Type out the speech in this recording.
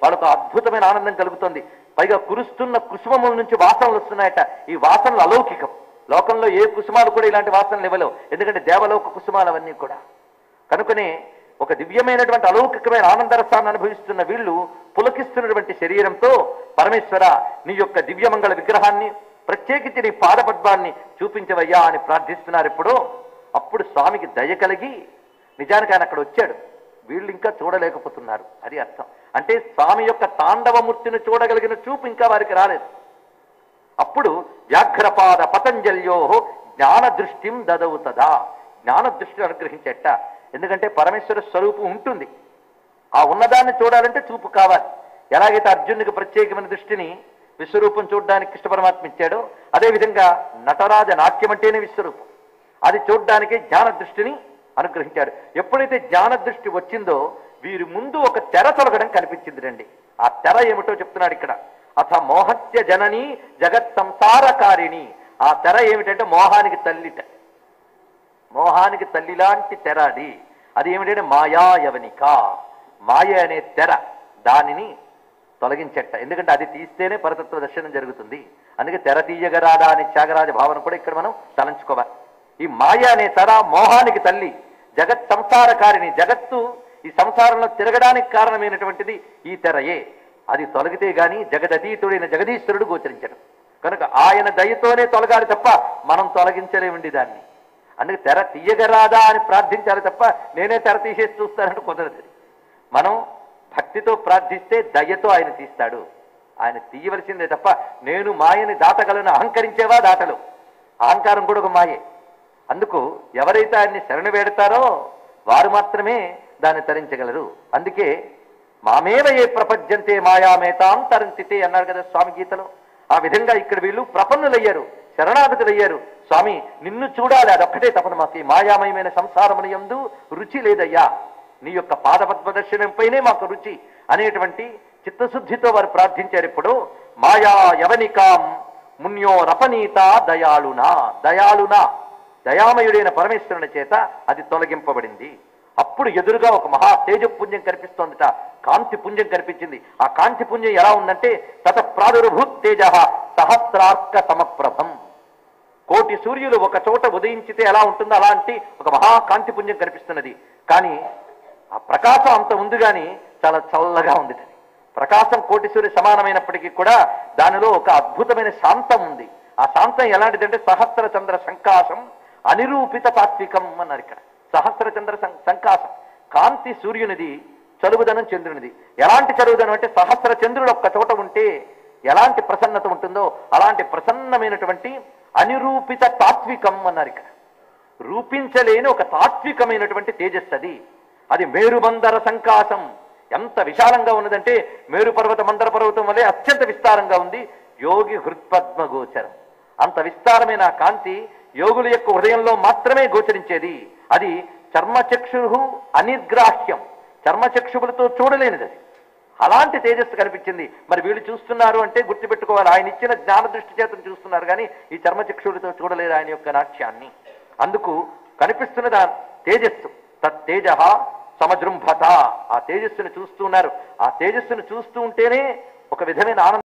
వాళ్ళకు అద్భుతమైన ఆనందం కలుగుతుంది. పైగా కురుస్తున్న కుసుమముల నుంచి వాసనలు వస్తున్నాయట. ఈ వాసనలు అలౌకికం. లోకంలో ఏ కుసుమాలు కూడా ఇలాంటి వాసనలు ఇవ్వలేవు, ఎందుకంటే దేవలోక కుసుమాలు అవన్నీ కూడా. కనుకనే ఒక దివ్యమైనటువంటి అలౌకికమైన ఆనందరసాన్ని అనుభవిస్తున్న వీళ్ళు పులకిస్తున్నటువంటి శరీరంతో పరమేశ్వర నీ యొక్క దివ్యమంగళ విగ్రహాన్ని, ప్రత్యేకించి నీ పాదపద్మాన్ని చూపించవయ్యా అని ప్రార్థిస్తున్నారు. అప్పుడు స్వామికి దయ కలిగి, నిజానికి ఆయన అక్కడ వచ్చాడు, వీళ్ళు ఇంకా చూడలేకపోతున్నారు, అది అర్థం. అంటే స్వామి యొక్క తాండవమూర్తిని చూడగలిగిన చూపు ఇంకా వారికి రాలేదు. అప్పుడు వ్యాఘ్రపాద పతంజల్యో జ్ఞాన దృష్టిం దదవుతదా, జ్ఞాన దృష్టిని అనుగ్రహించట. ఎందుకంటే పరమేశ్వర స్వరూపం ఉంటుంది, ఆ ఉన్నదాన్ని చూడాలంటే చూపు కావాలి. ఎలాగైతే అర్జునుడికి ప్రత్యేకమైన దృష్టిని విశ్వరూపం చూడడానికి కృష్ణ పరమాత్మ ఇచ్చాడో, అదేవిధంగా నటరాజ నాట్యం అంటేనే విశ్వరూపం, అది చూడడానికి జ్ఞాన దృష్టిని అనుగ్రహించాడు. ఎప్పుడైతే జ్ఞాన దృష్టి వచ్చిందో వీరి ముందు ఒక తెర తొలగడం కనిపించింది రండి. ఆ తెర ఏమిటో చెప్తున్నాడు ఇక్కడ. అథ మోహత్య జనని జగత్ సంసారకారిణి. ఆ తెర ఏమిటంటే మోహానికి తల్లిట, మోహానికి తల్లి లాంటి తెర అది. అది ఏమిటంటే మాయాయవనిక, మాయ అనే తెర, దానిని తొలగించట. ఎందుకంటే అది తీస్తేనే పరతత్వ దర్శనం జరుగుతుంది. అందుకే తెర తీయగరాదా అనే త్యాగరాజ భావన కూడా ఇక్కడ మనం తలంచుకోవాలి. ఈ మాయ అనే తెర మోహానికి తల్లి, జగత్ సంసారకారిణి. జగత్తు ఈ సంసారంలో తిరగడానికి కారణమైనటువంటిది ఈ తెరయే. అది తొలగితే గాని జగదతీతుడైన జగదీశ్వరుడు గోచరించడం. కనుక ఆయన దయతోనే తొలగాలి తప్ప మనం తొలగించలేమండి దాన్ని. అందుకే తెర తీయగరాదా అని ప్రార్థించాలి తప్ప నేనే తెర తీసేసి చూస్తానంటే కుదరదు. మనం భక్తితో ప్రార్థిస్తే దయతో ఆయన తీస్తాడు. ఆయన తీయవలసిందే తప్ప నేను మాయని దాటగలను అహంకరించేవా దాటలు. అహంకారం కూడా ఒక మాయే. అందుకు ఎవరైతే ఆయన్ని శరణు వేడతారో వారు మాత్రమే దాన్ని తరించగలరు. అందుకే మామేవ ఏ ప్రపంచంతే మాయామేతాం తరంతితే అన్నారు కదా స్వామి గీతలో. ఆ విధంగా ఇక్కడ వీళ్ళు ప్రపన్నులయ్యారు, శరణాగతులయ్యారు. స్వామి నిన్ను చూడాలి, అదొక్కటే తపన మాకు. ఈ మాయామయమైన సంసారమునందు రుచి లేదయ్యా, నీ యొక్క పాదపద్మ దర్శనంపైనే మాకు రుచి అనేటువంటి చిత్తశుద్ధితో వారు ప్రార్థించారు. మాయా యవనికాం మున్యో రపనీత దయాళునా. దయాళునా, దయామయుడైన పరమేశ్వరుని చేత అది తొలగింపబడింది. అప్పుడు ఎదురుగా ఒక మహా తేజపుంజం కనిపిస్తోందిట, కాంతి పుంజం కనిపించింది. ఆ కాంతి పుంజం ఎలా ఉందంటే తత ప్రాదుర్భూత్ తేజ సహస్రార్క సమప్రభం. కోటి సూర్యులు ఒక చోట ఉదయించితే ఎలా ఉంటుందో అలాంటి ఒక మహాకాంతి పుంజం కనిపిస్తున్నది. కానీ ఆ ప్రకాశం అంత ఉంది, కానీ చాలా చల్లగా ఉంది. ప్రకాశం కోటి సూర్య సమానమైనప్పటికీ కూడా దానిలో ఒక అద్భుతమైన శాంతం ఉంది. ఆ శాంతం ఎలాంటిదంటే సహస్ర చంద్ర సంకాశం అనిరూపిత తాత్వికం అన్నారు ఇక్కడ. సహస్ర చంద్ర సంకాశం, కాంతి సూర్యునిది, చలువుదనం చంద్రునిది. ఎలాంటి చలువుదనం అంటే సహస్ర చంద్రుడు ఒక్క చోట ఉంటే ఎలాంటి ప్రసన్నత ఉంటుందో అలాంటి ప్రసన్నమైనటువంటి అనిరూపిత తాత్వికం అన్నారు ఇక్కడ. రూపించలేని ఒక తాత్వికమైనటువంటి తేజస్సు అది. అది మేరుమందర సంకాశం. ఎంత విశాలంగా ఉన్నదంటే మేరు పర్వత మందర పర్వతం వలె అత్యంత విస్తారంగా ఉంది. యోగి హృత్పద్మ గోచరం. అంత విస్తారమైన కాంతి యోగుల యొక్క హృదయంలో మాత్రమే గోచరించేది. అది చర్మచక్షు అనిర్గ్రాహ్యం, చర్మచక్షువులతో చూడలేనిది. అది అలాంటి తేజస్సు కనిపించింది. మరి వీళ్ళు చూస్తున్నారు అంటే గుర్తుపెట్టుకోవాలి, ఆయన ఇచ్చిన జ్ఞాన దృష్టి చేతను చూస్తున్నారు, కానీ ఈ చర్మచక్షువులతో చూడలేరు ఆయన యొక్క నాట్యాన్ని. అందుకు కనిపిస్తున్నది ఆ తేజస్సు. తేజ సమజృంభత. ఆ తేజస్సును చూస్తున్నారు. ఆ తేజస్సును చూస్తూ ఉంటేనే ఒక విధమైన ఆనందం.